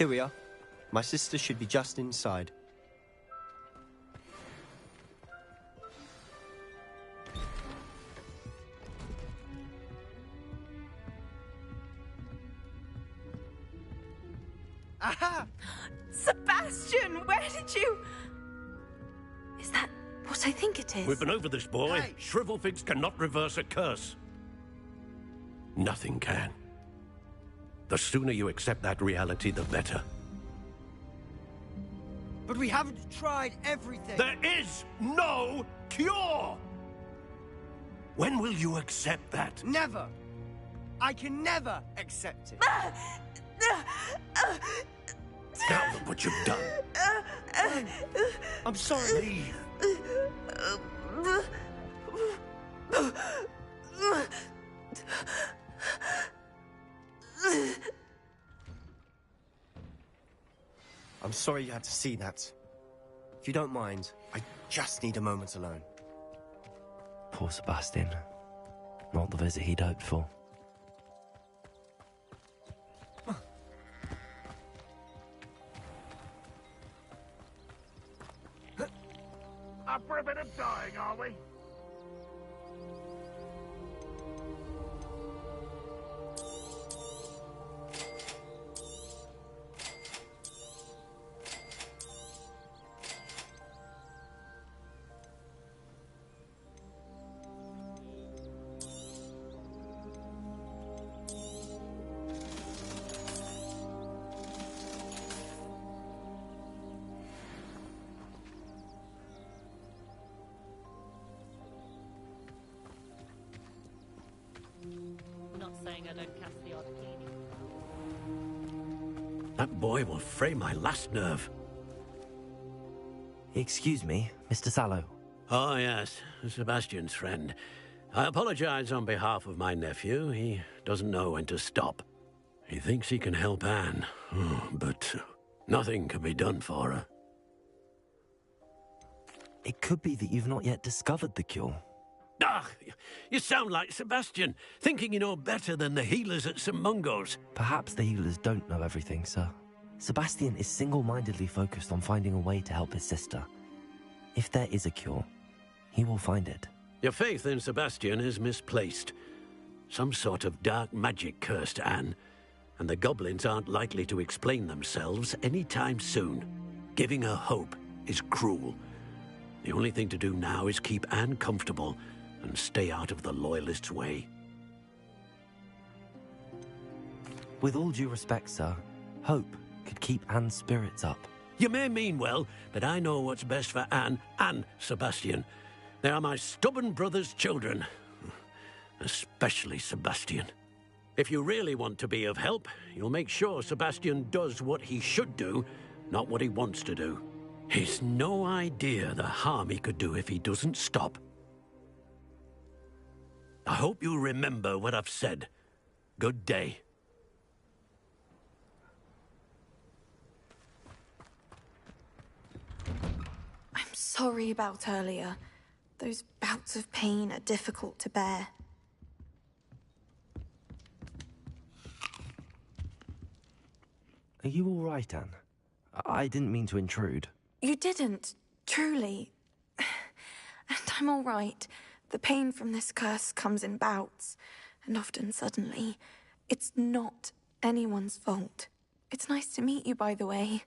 Here we are. My sister should be just inside. Aha! Sebastian, where did you... Is that what I think it is? We've been over this, boy. Hey. Shrivelfigs cannot reverse a curse. Nothing can. The sooner you accept that reality, the better. But we haven't tried everything. There is no cure! When will you accept that? Never. I can never accept it. Now look what you've done. I'm sorry. Leave. I'm sorry you had to see that. If you don't mind, I just need a moment alone. Poor Sebastian. Not the visit he'd hoped for. Up for a bit of dying, are we? Not saying I don't cast the odd keen. That boy will fray my last nerve. Excuse me, Mr. Sallow. Oh, yes, Sebastian's friend. I apologize on behalf of my nephew. He doesn't know when to stop. He thinks he can help Anne, but nothing can be done for her. It could be that you've not yet discovered the cure. Ah, you sound like Sebastian, thinking you know better than the healers at St. Mungo's. Perhaps the healers don't know everything, sir. Sebastian is single-mindedly focused on finding a way to help his sister. If there is a cure, he will find it. Your faith in Sebastian is misplaced. Some sort of dark magic cursed Anne, and the goblins aren't likely to explain themselves anytime soon. Giving her hope is cruel. The only thing to do now is keep Anne comfortable and stay out of the Loyalists' way. With all due respect, sir, hope could keep Anne's spirits up. You may mean well, but I know what's best for Anne and Sebastian. They are my stubborn brother's children. Especially Sebastian. If you really want to be of help, you'll make sure Sebastian does what he should do, not what he wants to do. He's no idea the harm he could do if he doesn't stop. I hope you'll remember what I've said. Good day. I'm sorry about earlier. Those bouts of pain are difficult to bear. Are you all right, Anne? I didn't mean to intrude. You didn't, truly. And I'm all right. The pain from this curse comes in bouts, and often suddenly. It's not anyone's fault. It's nice to meet you, by the way.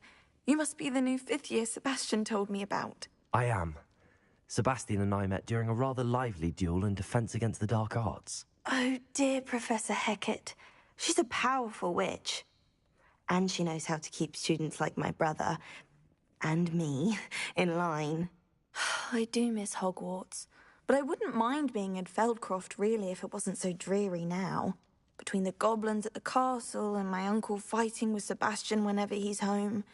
You must be the new 5th year Sebastian told me about. I am. Sebastian and I met during a rather lively duel in defense against the dark arts. Oh, dear Professor Hecat. She's a powerful witch. And she knows how to keep students like my brother, and me, in line. I do miss Hogwarts, but I wouldn't mind being in Feldcroft, really, if it wasn't so dreary now. Between the goblins at the castle and my uncle fighting with Sebastian whenever he's home,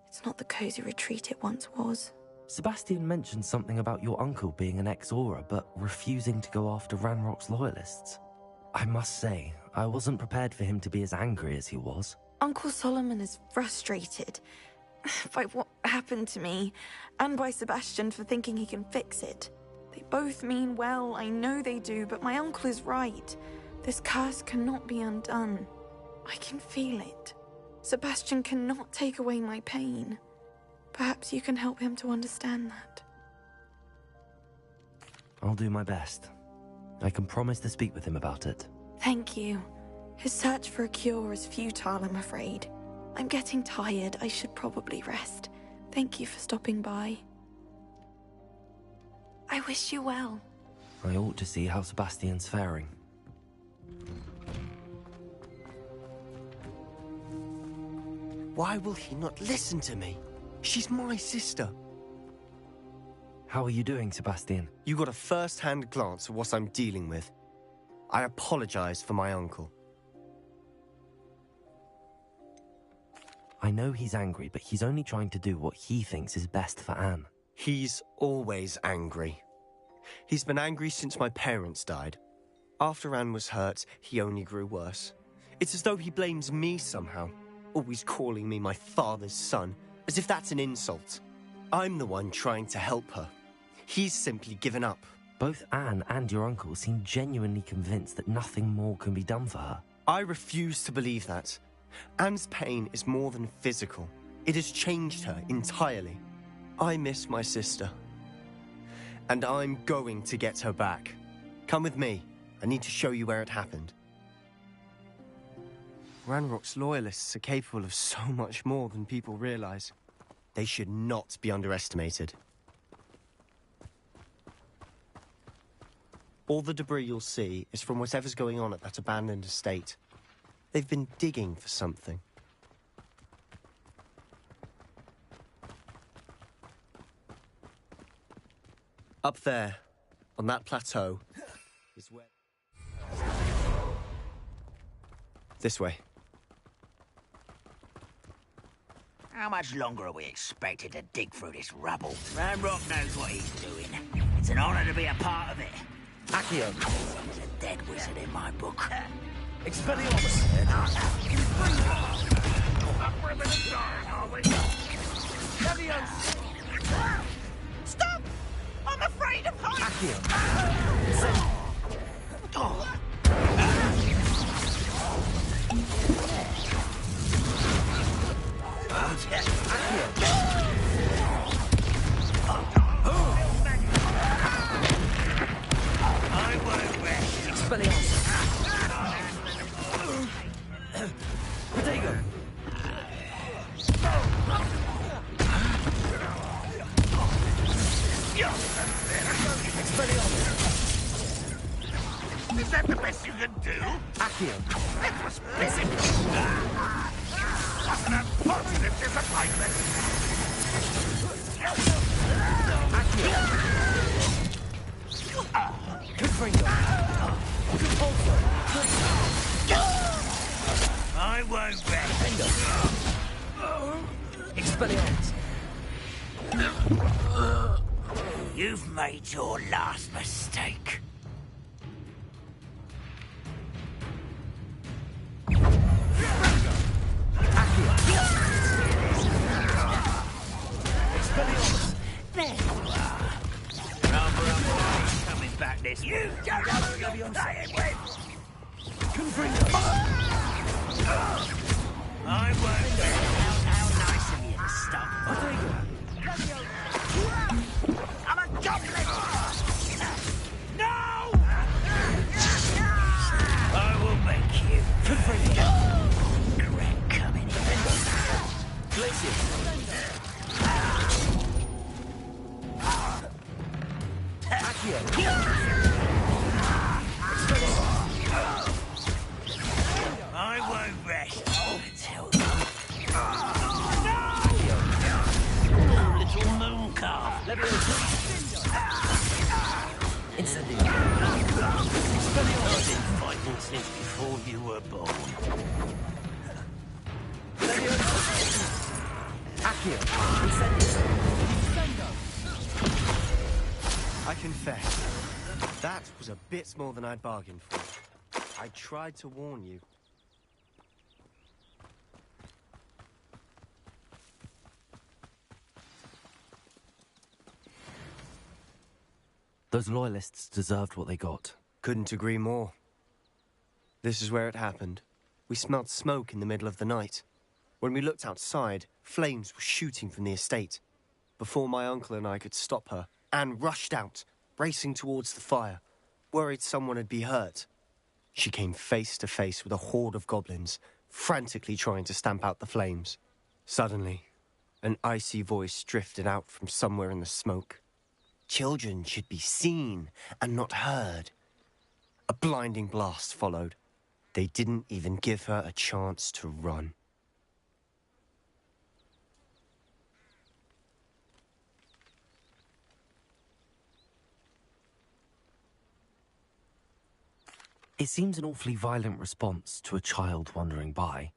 it's not the cosy retreat it once was. Sebastian mentioned something about your uncle being an ex-Aura, but refusing to go after Ranrock's loyalists. I must say, I wasn't prepared for him to be as angry as he was. Uncle Solomon is frustrated by what happened to me, and by Sebastian for thinking he can fix it. They both mean well, I know they do, but my uncle is right. This curse cannot be undone. I can feel it. Sebastian cannot take away my pain. Perhaps you can help him to understand that. I'll do my best. I can promise to speak with him about it. Thank you. His search for a cure is futile, I'm afraid. I'm getting tired. I should probably rest. Thank you for stopping by. I wish you well. I ought to see how Sebastian's faring. Why will he not listen to me? She's my sister. How are you doing, Sebastian? You got a first-hand glance at what I'm dealing with. I apologize for my uncle. I know he's angry, but he's only trying to do what he thinks is best for Anne. He's always angry. He's been angry since my parents died. After Anne was hurt, he only grew worse. It's as though he blames me somehow, always calling me my father's son, as if that's an insult. I'm the one trying to help her. He's simply given up. Both Anne and your uncle seem genuinely convinced that nothing more can be done for her. I refuse to believe that. Anne's pain is more than physical. It has changed her entirely. I miss my sister. And I'm going to get her back. Come with me. I need to show you where it happened. Ranrock's loyalists are capable of so much more than people realize. They should not be underestimated. All the debris you'll see is from whatever's going on at that abandoned estate. They've been digging for something. Up there, on that plateau, is where... This way. How much longer are we expected to dig through this rubble? Ranrock knows what he's doing. It's an honor to be a part of it. Accio. He's a dead wizard in my book. Expelliarmus. Up ribbon and dying, are we? Leviosa. Stop! I'm afraid of heights! Accio. Oh. I won't rest. Expelliarmus. Protego. Is that the best you can do? Accio. It was physical. What an unfortunate disappointment. Confringo. Compulso. I won't rest. Expelliarmus. You've made your last mistake. There you are. Coming back this way. You don't know who you're playing with. I won't rest. How nice of you to stop. I'm a goblin! No! I will make you. Correct coming in. I won't rest until... No! Little moon calf. Incendio. I've been fighting since before you were born. Accio. Incendio. I confess, that was a bit more than I'd bargained for. I tried to warn you. Those loyalists deserved what they got. Couldn't agree more. This is where it happened. We smelled smoke in the middle of the night. When we looked outside, flames were shooting from the estate. Before my uncle and I could stop her, Anne rushed out, racing towards the fire, worried someone had been hurt. She came face to face with a horde of goblins, frantically trying to stamp out the flames. Suddenly, an icy voice drifted out from somewhere in the smoke. Children should be seen and not heard. A blinding blast followed. They didn't even give her a chance to run. It seems an awfully violent response to a child wandering by.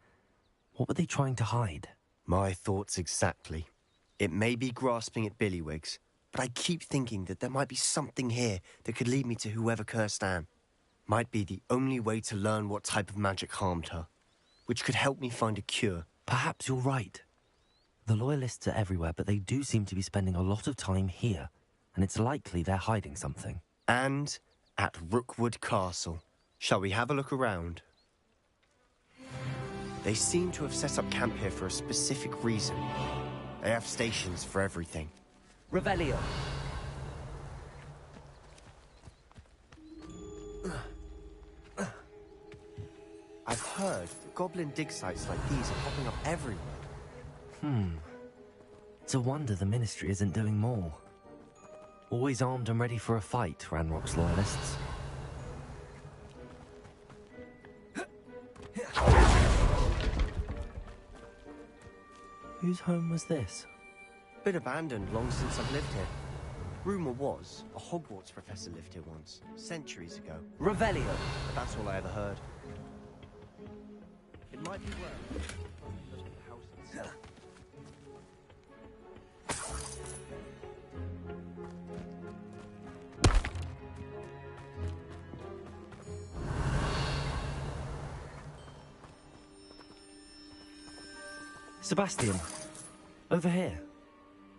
What were they trying to hide? My thoughts exactly. It may be grasping at Billywigs, but I keep thinking that there might be something here that could lead me to whoever cursed Anne. Might be the only way to learn what type of magic harmed her, which could help me find a cure. Perhaps you're right. The Loyalists are everywhere, but they do seem to be spending a lot of time here, and it's likely they're hiding something. And at Rookwood Castle. Shall we have a look around? They seem to have set up camp here for a specific reason. They have stations for everything. Revelio. I've heard that goblin dig sites like these are popping up everywhere. It's a wonder the Ministry isn't doing more. Always armed and ready for a fight, Ranrock's Loyalists. Whose home was this? Been abandoned long since I've lived here. Rumour was a Hogwarts professor lived here once, centuries ago. Revelio. But that's all I ever heard. It might be where the house itself. Sebastian, over here.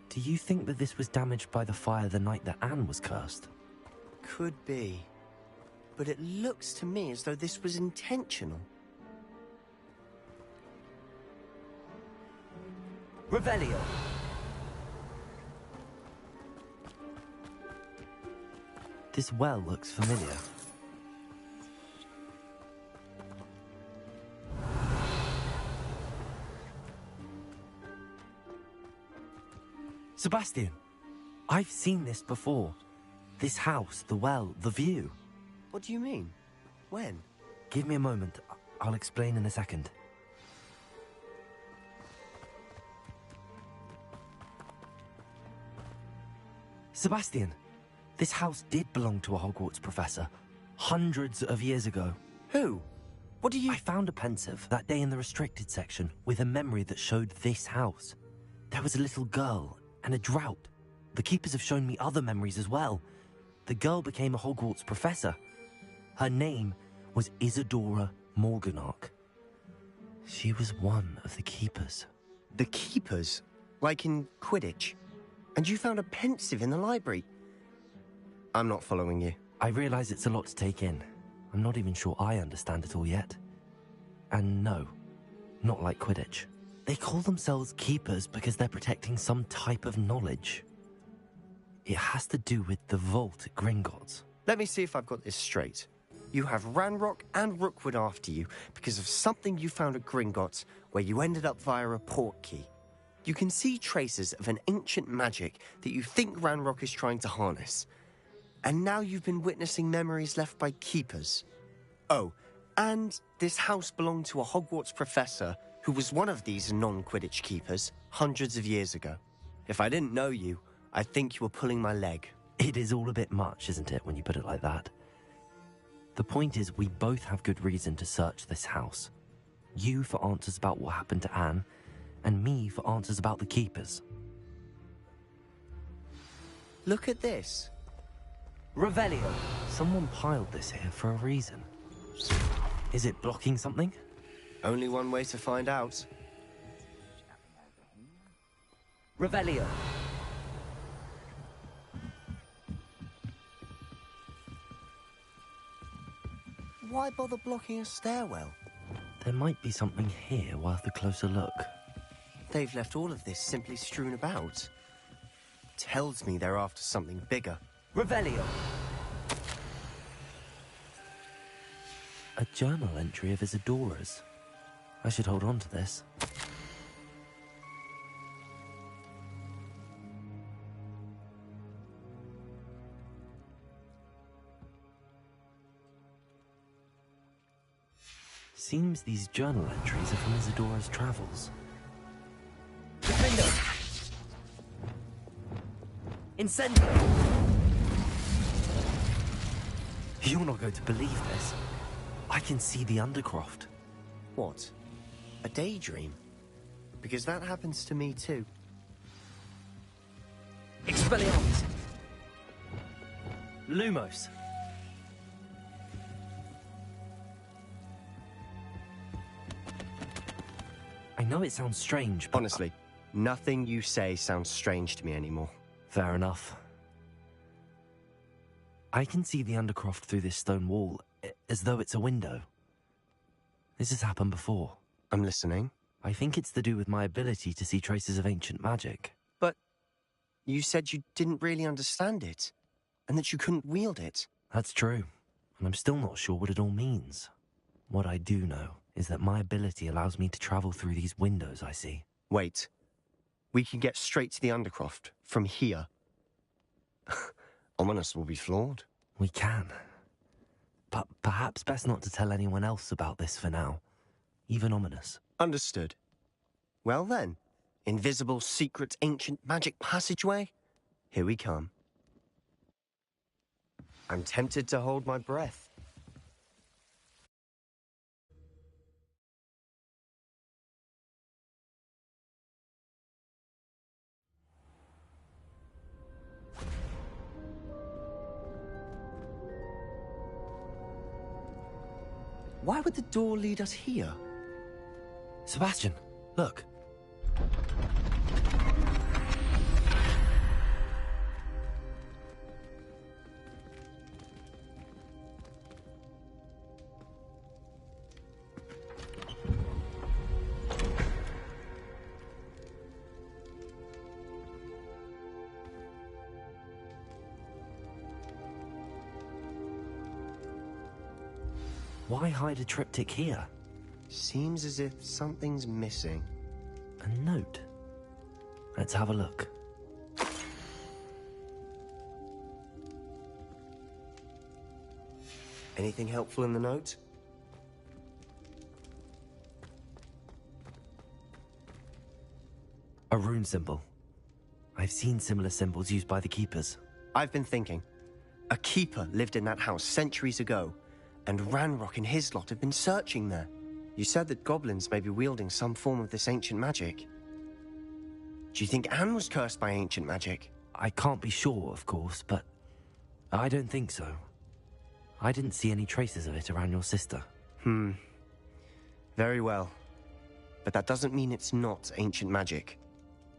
Do you think that this was damaged by the fire the night that Anne was cursed? Could be. But it looks to me as though this was intentional. Revelio. This well looks familiar. Sebastian, I've seen this before. This house, the well, the view. What do you mean? When? Give me a moment. I'll explain in a second. Sebastian, this house did belong to a Hogwarts professor. Hundreds of years ago. Who? What do you... I found a pensive that day in the restricted section with a memory that showed this house. There was a little girl and a drought. The keepers have shown me other memories as well. The girl became a Hogwarts professor. Her name was Isadora Morganach. She was one of the keepers. The keepers? Like in Quidditch? And you found a pensive in the library? I'm not following you. I realize it's a lot to take in. I'm not even sure I understand it all yet. And no, not like Quidditch. They call themselves keepers because they're protecting some type of knowledge. It has to do with the vault at Gringotts. Let me see if I've got this straight. You have Ranrock and Rookwood after you because of something you found at Gringotts where you ended up via a portkey. You can see traces of an ancient magic that you think Ranrock is trying to harness. And now you've been witnessing memories left by keepers. Oh, and this house belonged to a Hogwarts professor who was one of these non-Quidditch keepers hundreds of years ago. If I didn't know you, I'd think you were pulling my leg. It is all a bit much, isn't it, when you put it like that? The point is, we both have good reason to search this house. You for answers about what happened to Anne, and me for answers about the keepers. Look at this. Revelio. Someone piled this here for a reason. Is it blocking something? Only one way to find out. Revelio. Why bother blocking a stairwell? There might be something here worth a closer look. They've left all of this simply strewn about. Tells me they're after something bigger. Revelio! A journal entry of Isadora's. I should hold on to this. Seems these journal entries are from Isadora's travels. Defender! Incendio! You're not going to believe this. I can see the Undercroft. What? A daydream? Because that happens to me too. Expelliarmus! Lumos! I know it sounds strange, but... Honestly, nothing you say sounds strange to me anymore. Fair enough. I can see the Undercroft through this stone wall, as though it's a window. This has happened before. I'm listening. I think it's to do with my ability to see traces of ancient magic. But you said you didn't really understand it, and that you couldn't wield it. That's true, and I'm still not sure what it all means. What I do know is that my ability allows me to travel through these windows I see. Wait. We can get straight to the Undercroft from here. Ominous will be floored. We can. But perhaps best not to tell anyone else about this for now. Even Ominous. Understood. Well then, invisible, secret, ancient magic passageway? Here we come. I'm tempted to hold my breath. Why would the door lead us here? Sebastian, look. Why hide a triptych here? Seems as if something's missing. A note. Let's have a look. Anything helpful in the note? A rune symbol. I've seen similar symbols used by the keepers. I've been thinking. A keeper lived in that house centuries ago, and Ranrock and his lot have been searching there. You said that goblins may be wielding some form of this ancient magic. Do you think Anne was cursed by ancient magic? I can't be sure, of course, but I don't think so. I didn't see any traces of it around your sister. Very well. But that doesn't mean it's not ancient magic.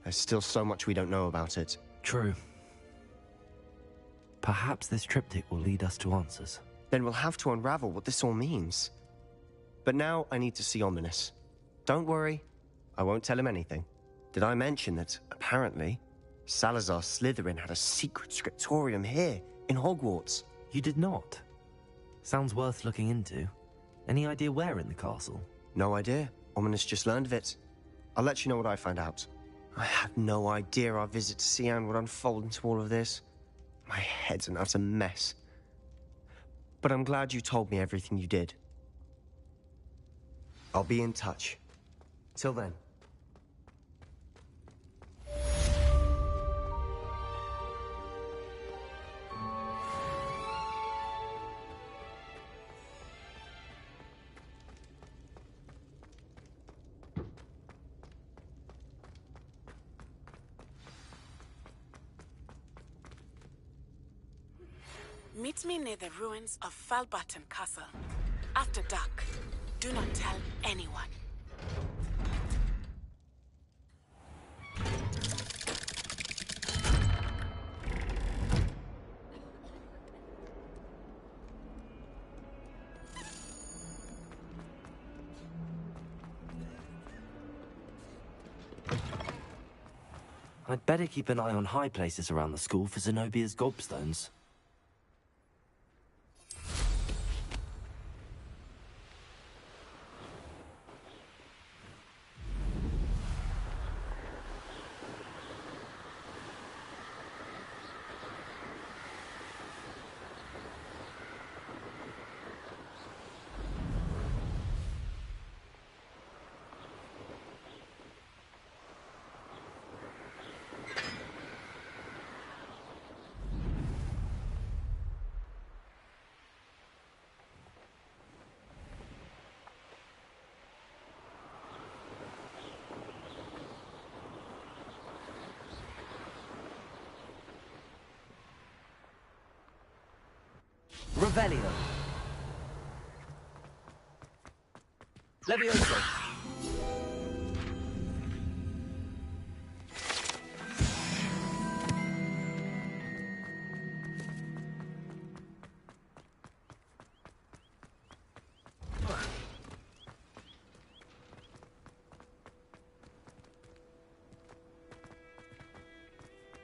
There's still so much we don't know about it. True. Perhaps this triptych will lead us to answers. Then we'll have to unravel what this all means. But now I need to see Ominous. Don't worry, I won't tell him anything. Did I mention that, apparently, Salazar Slytherin had a secret scriptorium here, in Hogwarts? You did not? Sounds worth looking into. Any idea where in the castle? No idea. Ominous just learned of it. I'll let you know what I find out. I had no idea our visit to see Anne would unfold into all of this. My head's an utter mess. But I'm glad you told me everything you did. I'll be in touch. Till then. Meet me near the ruins of Falbaton Castle. After dark. Do not tell anyone. I'd better keep an eye on high places around the school for Zenobia's gobstones. Revelio. Levioso.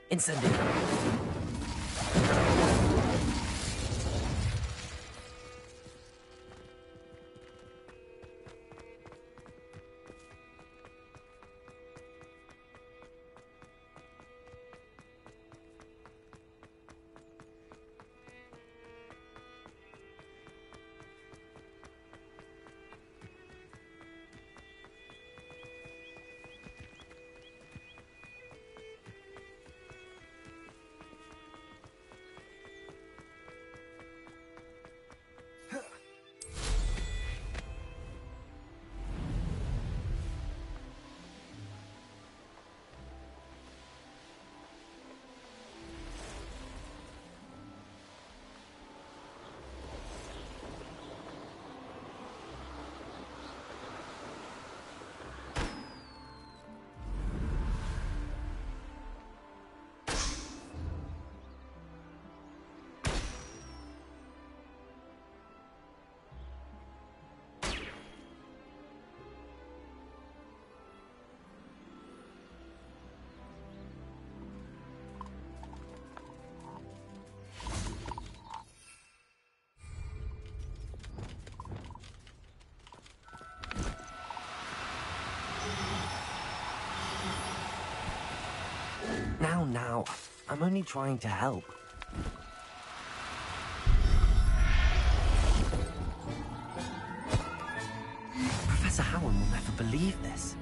Incendio. Now, I'm only trying to help. Professor Howard will never believe this.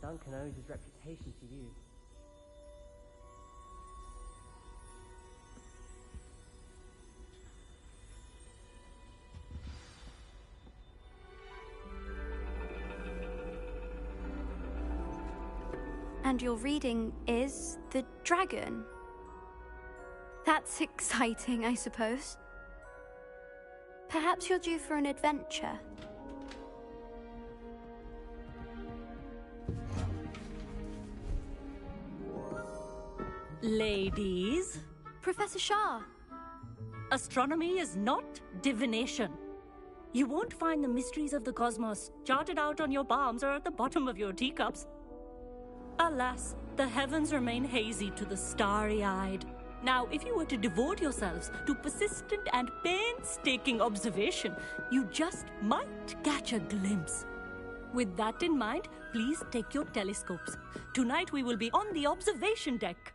Duncan owes his reputation to you. And your reading is The Dragon. That's exciting, I suppose. Perhaps you're due for an adventure. Ladies, Professor Shah. astronomy is not divination. You won't find the mysteries of the cosmos charted out on your palms or at the bottom of your teacups. Alas, the heavens remain hazy to the starry-eyed. Now, if you were to devote yourselves to persistent and painstaking observation, you just might catch a glimpse. With that in mind, please take your telescopes. Tonight we will be on the observation deck.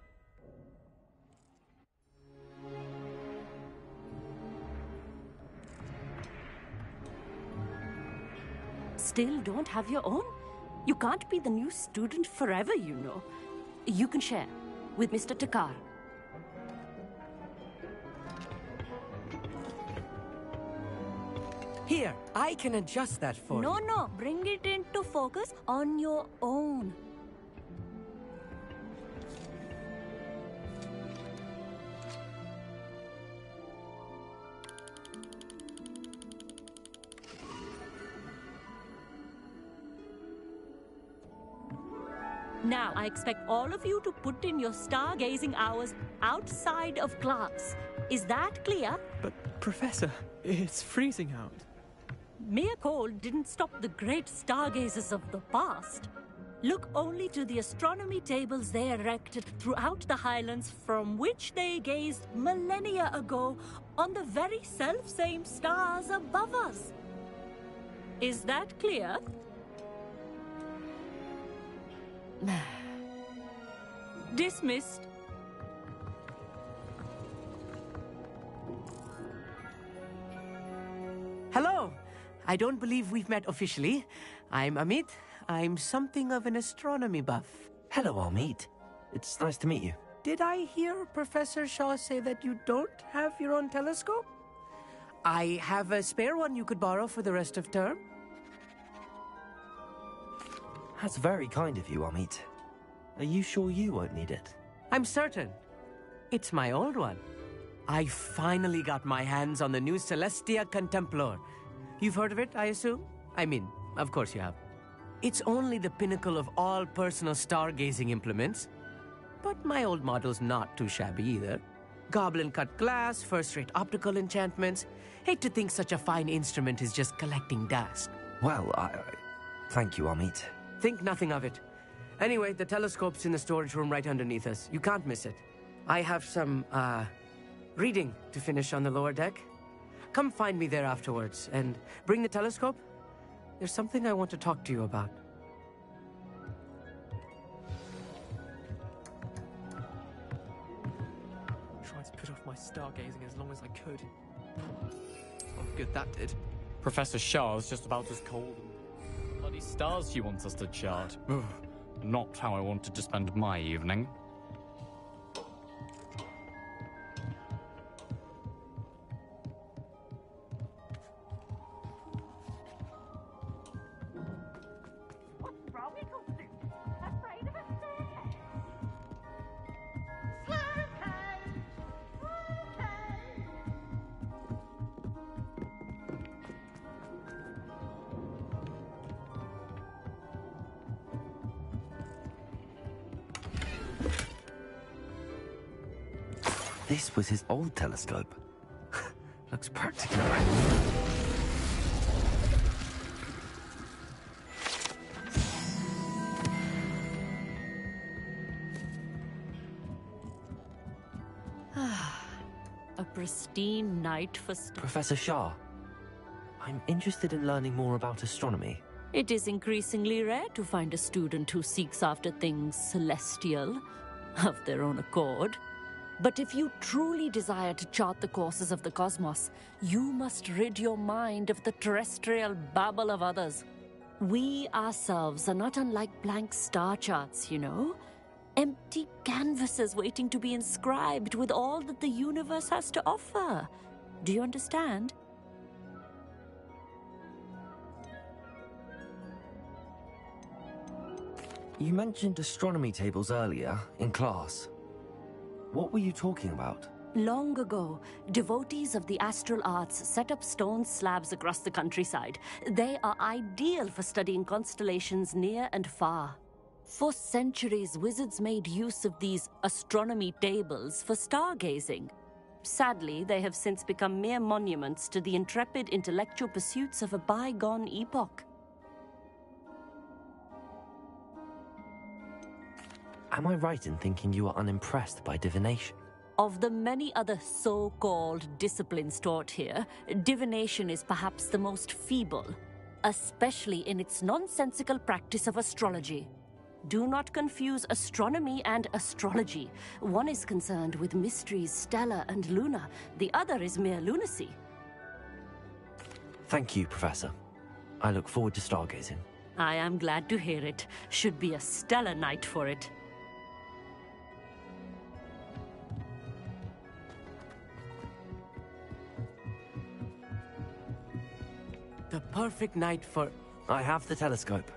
Still don't have your own? You can't be the new student forever, you know. You can share with Mr. Takar. Here, I can adjust that for you. No, bring it into focus on your own. Now, I expect all of you to put in your stargazing hours outside of class. Is that clear? But, Professor, it's freezing out. Mere cold didn't stop the great stargazers of the past. Look only to the astronomy tables they erected throughout the Highlands from which they gazed millennia ago on the very self-same stars above us. Is that clear? Dismissed. Hello. I don't believe we've met officially. I'm Amit. I'm something of an astronomy buff. Hello, Amit. It's nice to meet you. Did I hear Professor Shaw say that you don't have your own telescope? I have a spare one you could borrow for the rest of term. That's very kind of you, Amit. Are you sure you won't need it? I'm certain. It's my old one. I finally got my hands on the new Celestia Contemplar. You've heard of it, I assume? I mean, of course you have. It's only the pinnacle of all personal stargazing implements. But my old model's not too shabby either. Goblin-cut glass, first-rate optical enchantments. Hate to think such a fine instrument is just collecting dust. Well, thank you, Amit. Think nothing of it. Anyway, the telescope's in the storage room right underneath us. You can't miss it. I have some, reading to finish on the lower deck. Come find me there afterwards, and bring the telescope. There's something I want to talk to you about. Tried to put off my stargazing as long as I could. Oh, good that did. Professor Shah's just about as cold as the bloody stars she wants us to chart. Ugh, not how I wanted to spend my evening. this was his old telescope. Looks practical. A pristine night for Professor Shah, I'm interested in learning more about astronomy. It is increasingly rare to find a student who seeks after things celestial, of their own accord. But if you truly desire to chart the courses of the cosmos, you must rid your mind of the terrestrial babble of others. We ourselves are not unlike blank star charts, you know? Empty canvases waiting to be inscribed with all that the universe has to offer. Do you understand? You mentioned astronomy tables earlier, in class. What were you talking about? Long ago, devotees of the astral arts set up stone slabs across the countryside. They are ideal for studying constellations near and far. For centuries, wizards made use of these astronomy tables for stargazing. Sadly, they have since become mere monuments to the intrepid intellectual pursuits of a bygone epoch. Am I right in thinking you are unimpressed by divination? Of the many other so-called disciplines taught here, divination is perhaps the most feeble, especially in its nonsensical practice of astrology. Do not confuse astronomy and astrology. One is concerned with mysteries stellar and lunar. The other is mere lunacy. Thank you, Professor. I look forward to stargazing. I am glad to hear it. Should be a stellar night for it. The perfect night for... I have the telescope.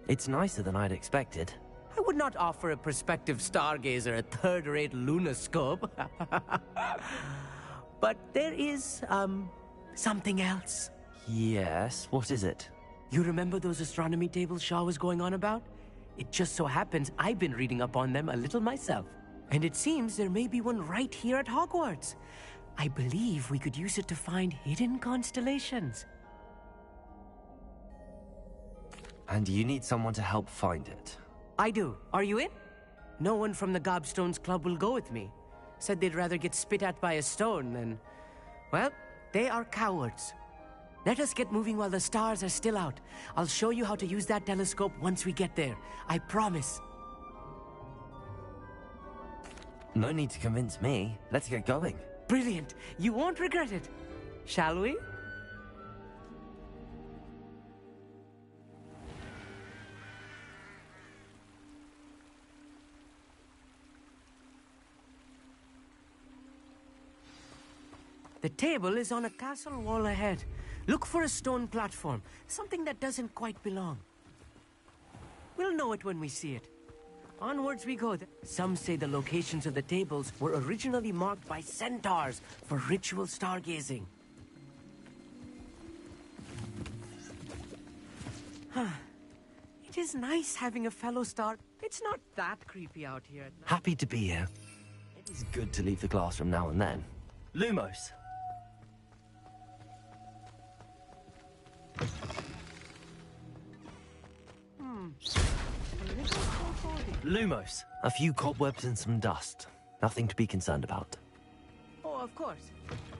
It's nicer than I'd expected. I would not offer a prospective stargazer a third-rate lunoscope. But there is, something else. Yes, what is it? You remember those astronomy tables Shaw was going on about? It just so happens I've been reading up on them a little myself. And it seems there may be one right here at Hogwarts. I believe we could use it to find hidden constellations. And you need someone to help find it. I do. Are you in? No one from the Gobstones Club will go with me. Said they'd rather get spit at by a stone than... Well, they are cowards. Let us get moving while the stars are still out. I'll show you how to use that telescope once we get there. I promise. No need to convince me. Let's get going. Brilliant. You won't regret it. Shall we? The table is on a castle wall ahead. Look for a stone platform, something that doesn't quite belong. We'll know it when we see it. Onwards we go. Some say the locations of the tables were originally marked by centaurs for ritual stargazing. It is nice having a fellow star. It's not that creepy out here at night. Happy to be here. It is good to leave the classroom now and then. Lumos. Lumos. A few cobwebs and some dust. Nothing to be concerned about. Oh, of course.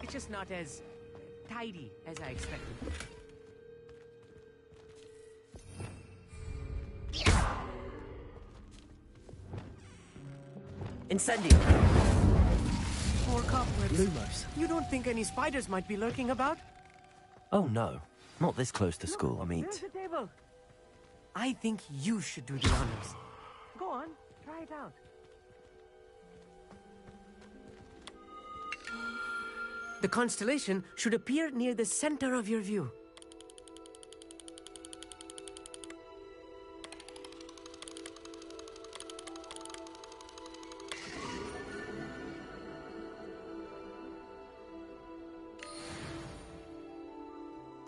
It's just not as tidy as I expected. Incendio. More cobwebs. Lumos. You don't think any spiders might be lurking about? Oh no. Not this close to school, I mean. There's the table. I think you should do the honors. Go on, try it out. The constellation should appear near the center of your view.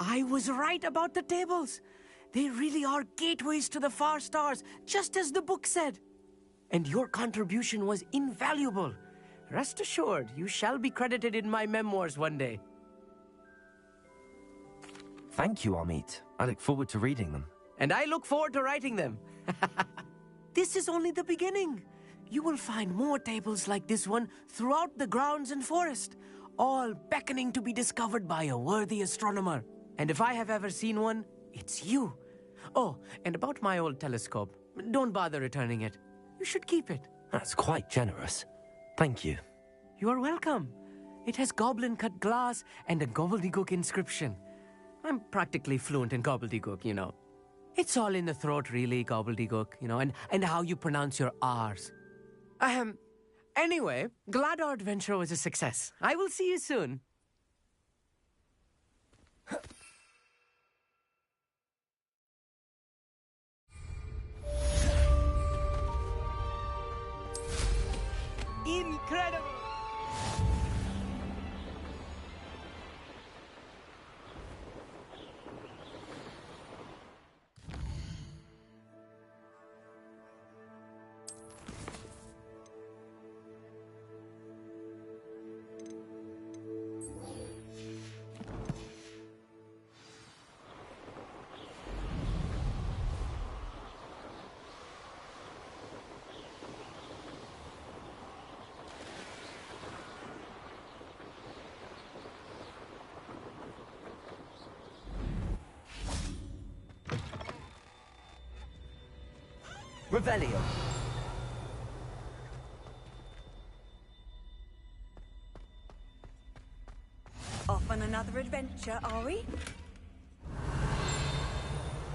I was right about the tables. They really are gateways to the far stars, just as the book said. And your contribution was invaluable. Rest assured, you shall be credited in my memoirs one day. Thank you, Amit. I look forward to reading them. And I look forward to writing them. This is only the beginning. You will find more tables like this one throughout the grounds and forest, all beckoning to be discovered by a worthy astronomer. And if I have ever seen one, it's you. Oh, and about my old telescope, don't bother returning it. You should keep it. That's quite generous. Thank you. You are welcome. It has goblin-cut glass and a gobbledygook inscription. I'm practically fluent in gobbledygook, you know. It's all in the throat, really, gobbledygook, you know, and how you pronounce your R's. Anyway, glad our adventure was a success. I will see you soon. Incredible! Revelio. Off on another adventure, are we?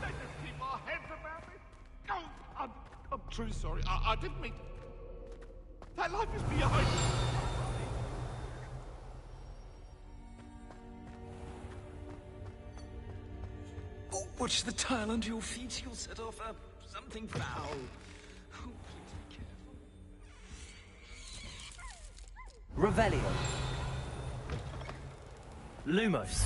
Let's just keep our heads about it. Oh, I'm truly sorry. I didn't mean to. That life is behind me. Oh, watch the tile under your feet. You'll set off something foul. Oh, please be careful. Revelio. Lumos.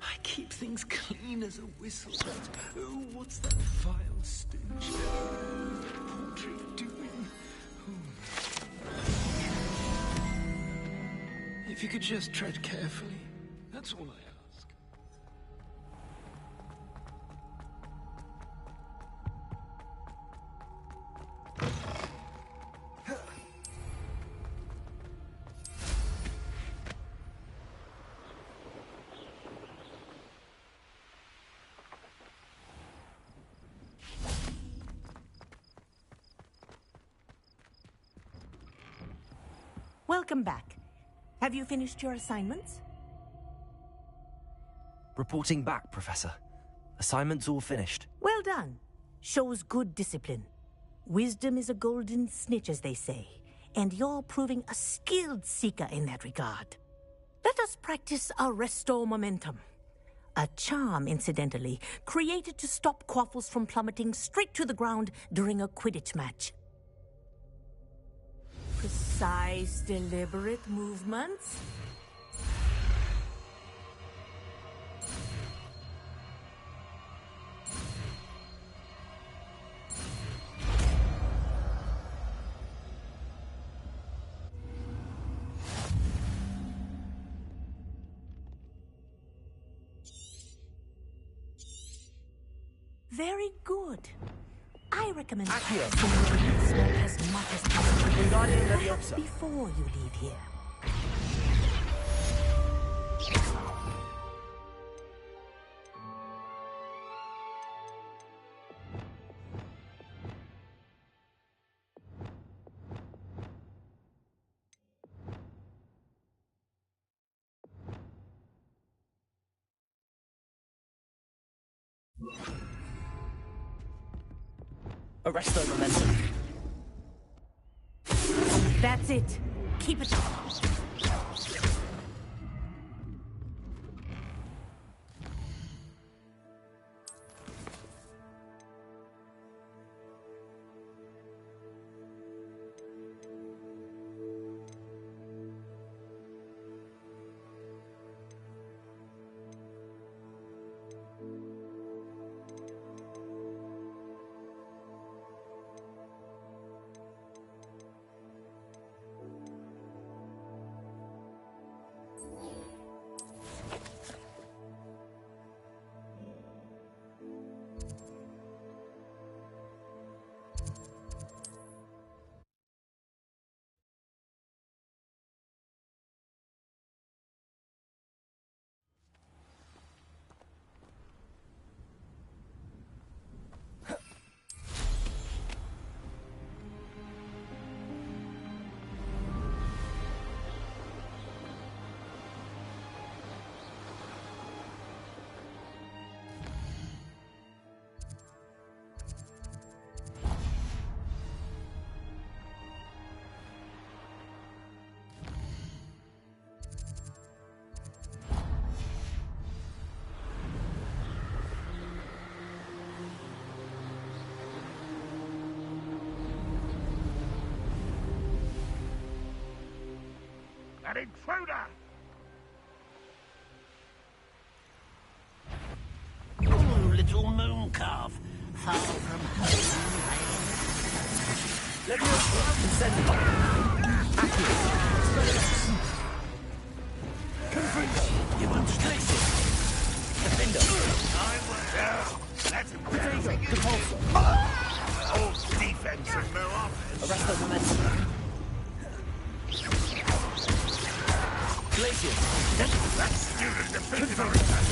I keep things clean as a whistle, but oh, what's that vile stench? What's that portrait doing? If you could just tread carefully, that's all I ask. Welcome back. Have you finished your assignments? Reporting back, Professor. Assignments all finished. Well done. Shows good discipline. Wisdom is a golden snitch, as they say, and you're proving a skilled seeker in that regard. Let us practice our restore momentum. A charm, incidentally, created to stop quaffles from plummeting straight to the ground during a Quidditch match. Precise, deliberate movements. Very good. I recommend practicing your smoke as much as possible. Perhaps before you leave here. Arrest the momentum. That's it. Keep it up. An intruder! Oh, little moon calf, far from home. Let me send it. You want straight Defender. Let him Potato. Depulsor. all defense and no offense. Arresto momentum. Glacier. That student defeated our attack.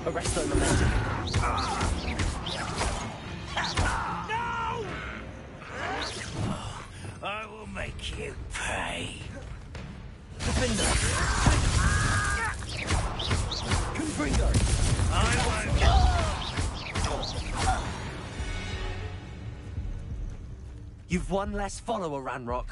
Arresto momentum. No! I will make you pay. Defender. Confringo. I won't. You've one less follower, Ranrock.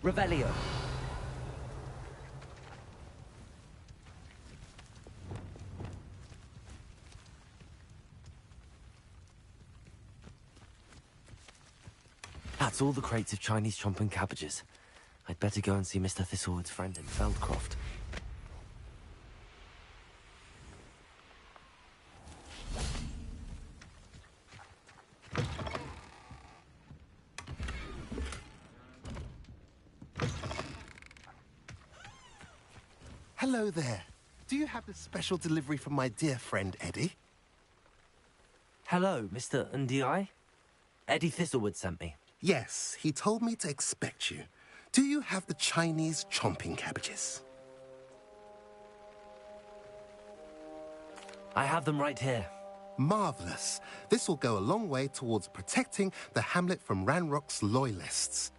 Revelio. That's all the crates of Chinese chomp and cabbages. I'd better go and see Mr. Thistlewood's friend in Feldcroft. Hello there. Do you have a special delivery from my dear friend Eddie? Hello, Mr. Ndi? Eddie Thistlewood sent me. Yes, he told me to expect you. Do you have the Chinese chomping cabbages? I have them right here. Marvelous. This will go a long way towards protecting the hamlet from Ranrock's loyalists.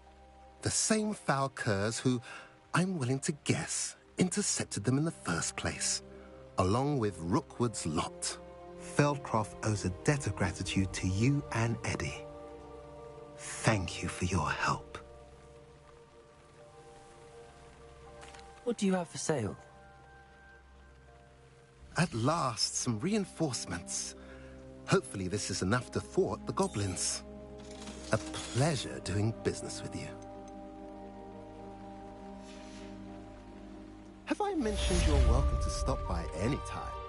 The same foul curs who, I'm willing to guess, intercepted them in the first place, along with Rookwood's lot. Feldcroft owes a debt of gratitude to you and Eddie. Thank you for your help. What do you have for sale? At last, some reinforcements. Hopefully this is enough to thwart the goblins. A pleasure doing business with you. Have I mentioned you're welcome to stop by any time?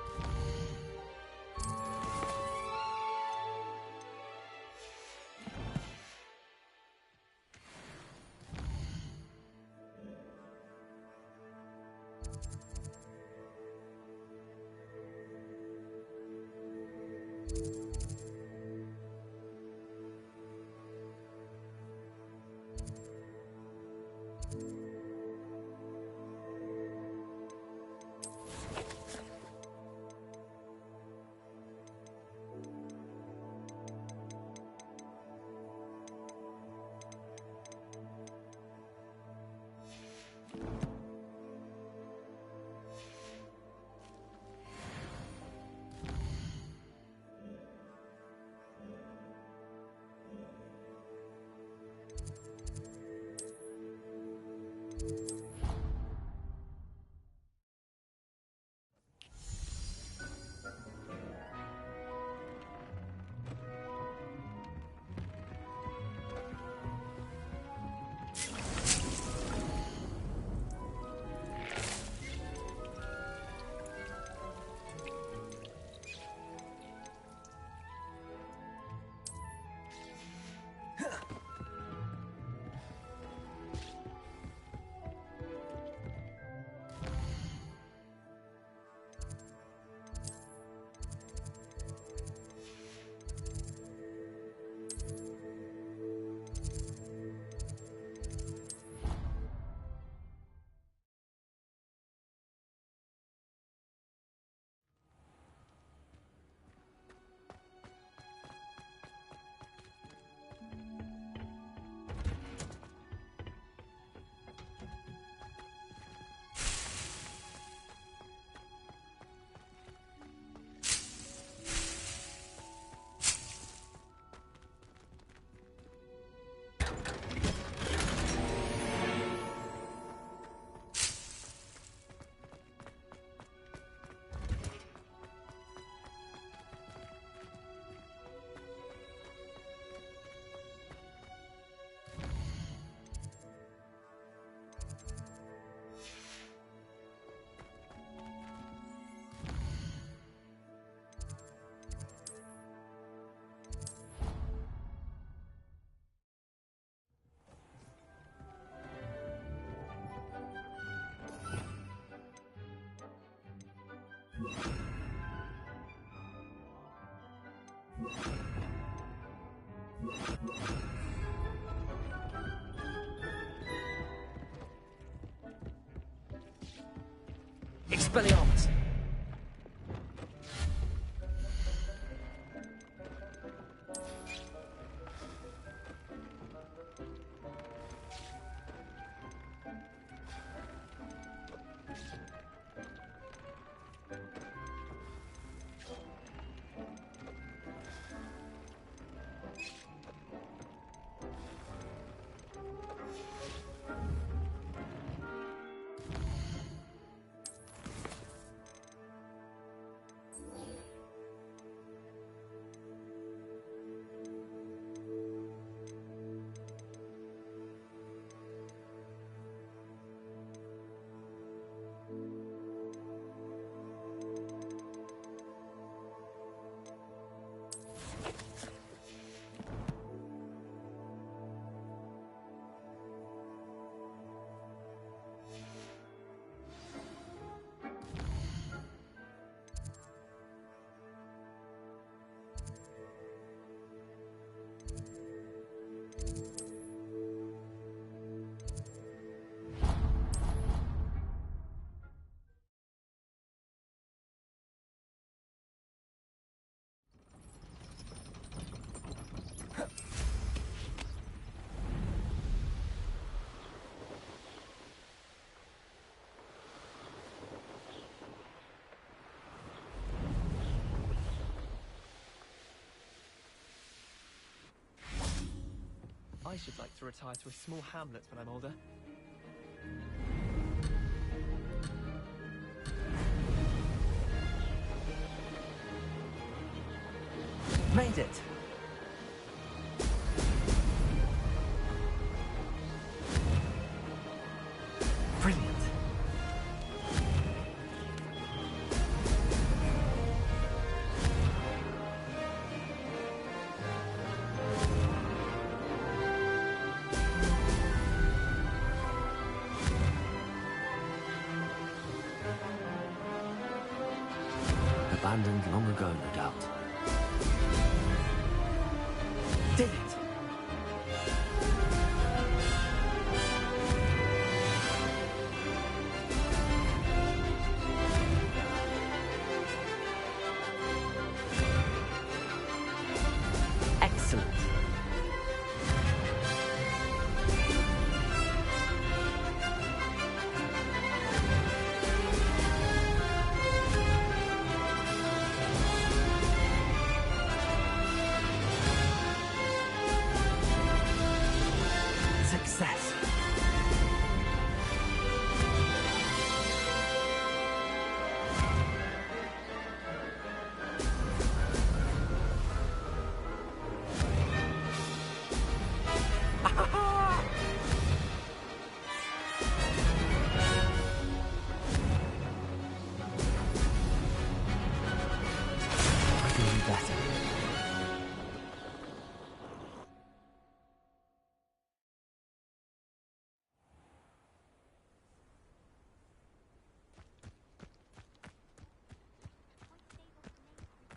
Expelliarmus! I should like to retire to a small hamlet when I'm older. Made it! Brilliant! Abandoned long ago, no doubt. Did it! Excellent. Success. I can do better.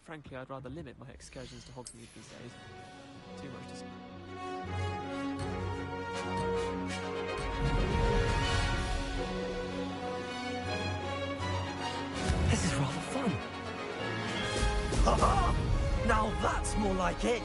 Frankly, I'd rather limit my excursions to Hogsmeade these days. Too much to... This is rather fun. Now that's more like it.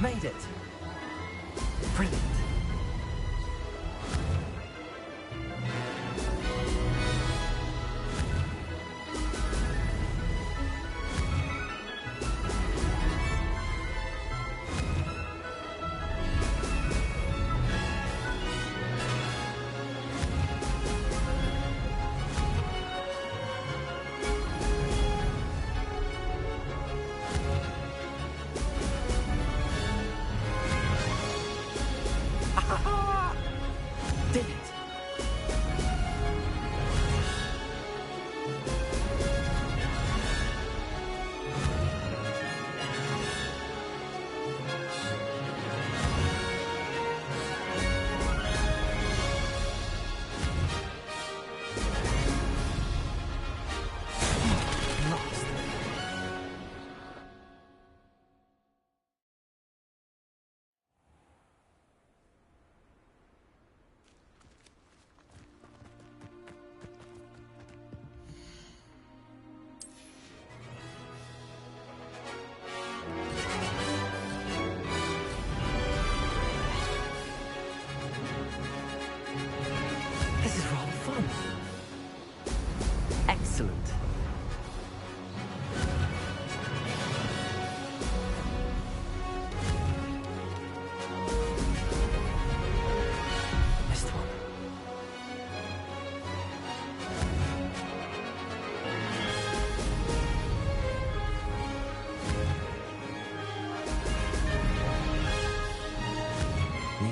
Made it. Brilliant.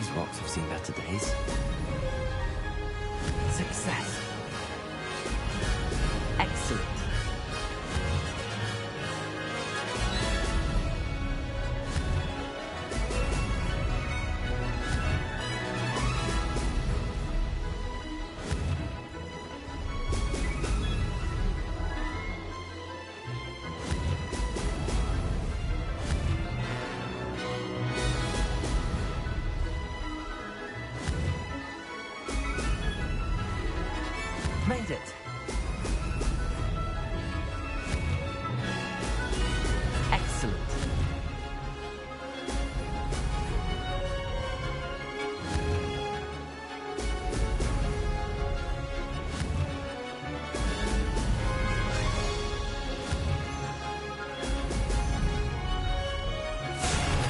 These rocks have seen better days. Success. Excellent. Made it. Excellent.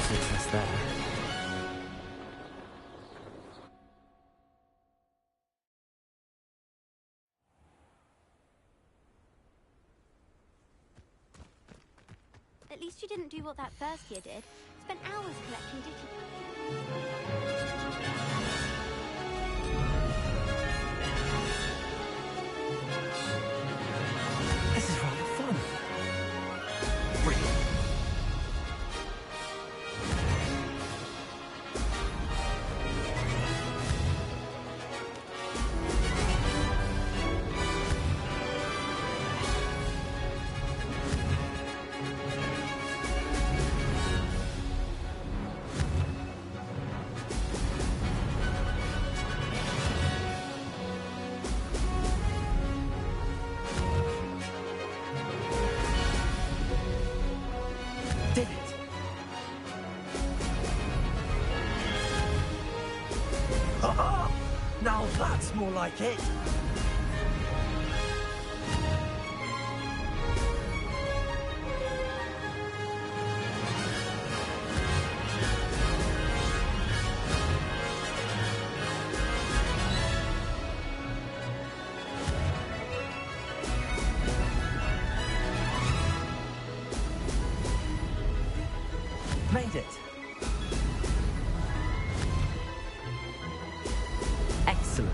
Success there. At least you didn't do what that first year did. Spent hours collecting digits. This is rather fun. Brilliant. Did it. Ha-ha! Now that's more like it. Made it. Excellent.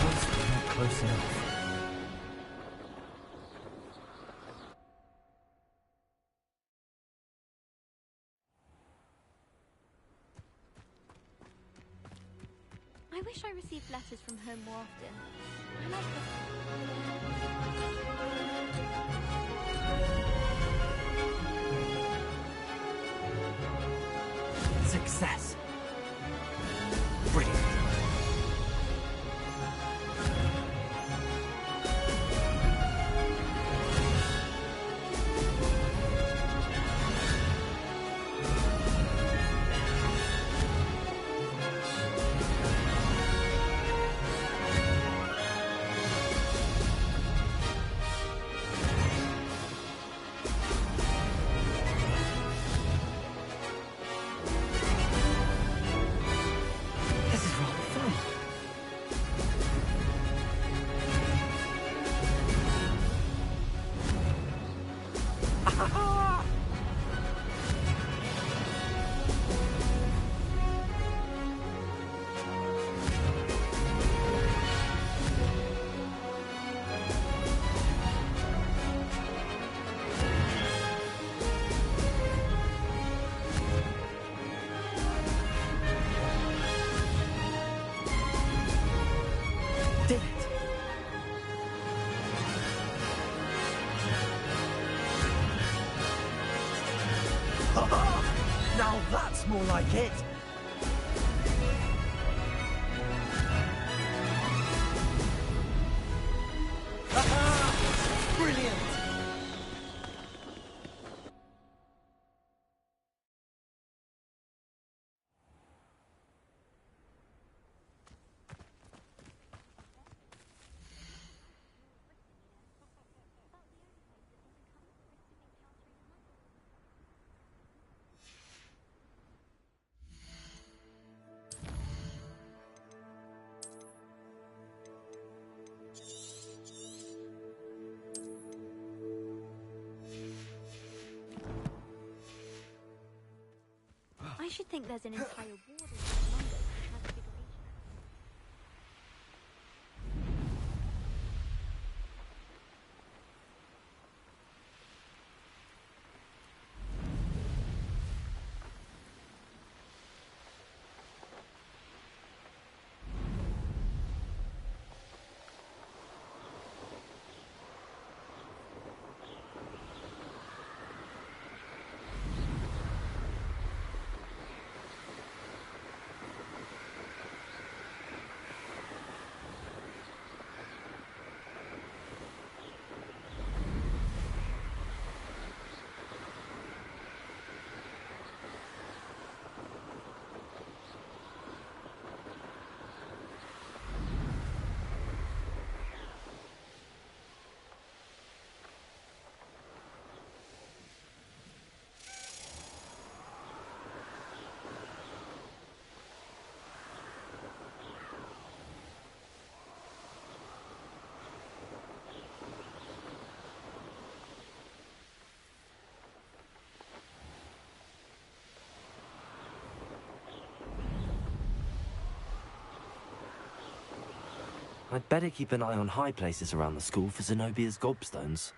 Once we're not close enough. I wish I received letters from home more often. I like the... Success. Brilliant. This is rather fun. Ah-ha-ha! Did it. Ha-ha! Now that's more like it. Ha-ha! Brilliant. should think there's an entire ward of Mongos for transfiguration. I'd better keep an eye on high places around the school for Zenobia's gobstones.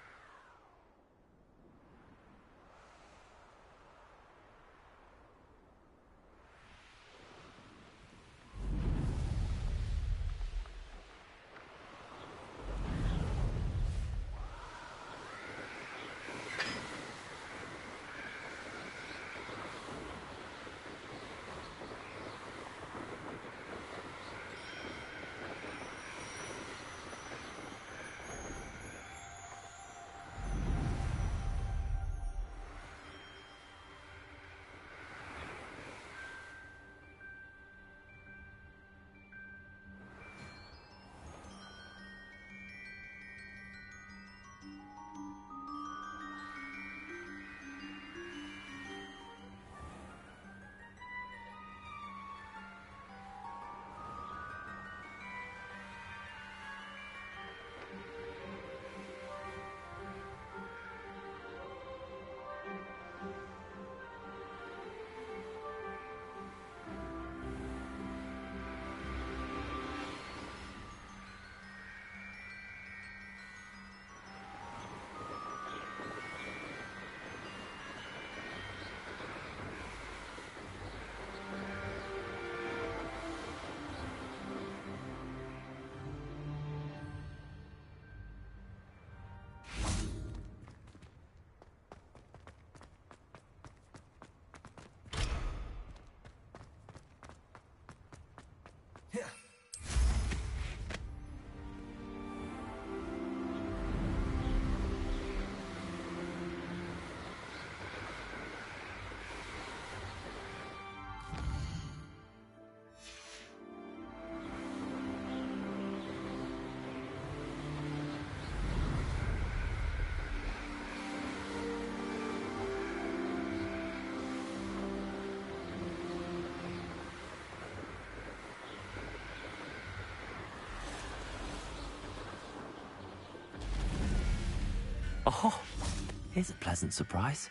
Oh, here's a pleasant surprise.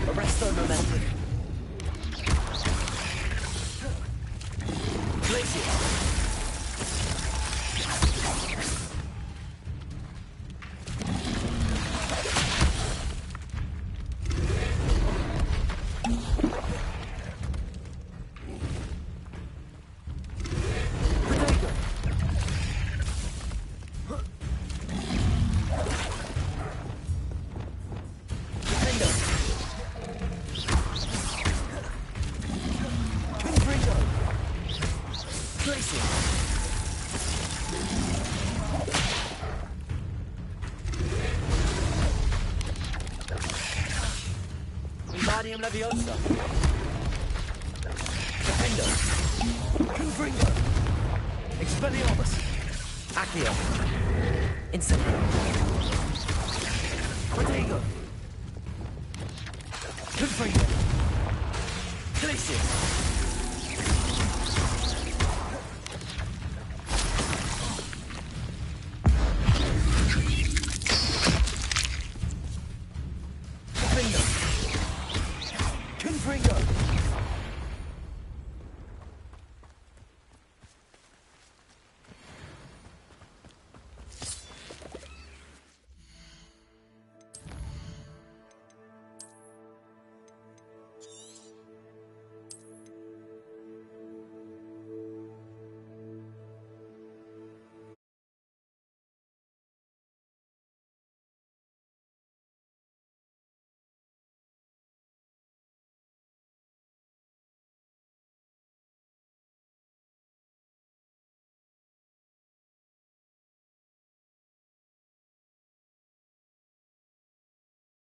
Arresto momentum. Wingardium Leviosa. Defendo. Confringo. Expelliarmus. Accio. Insect. Protego. Good for you. Delicious.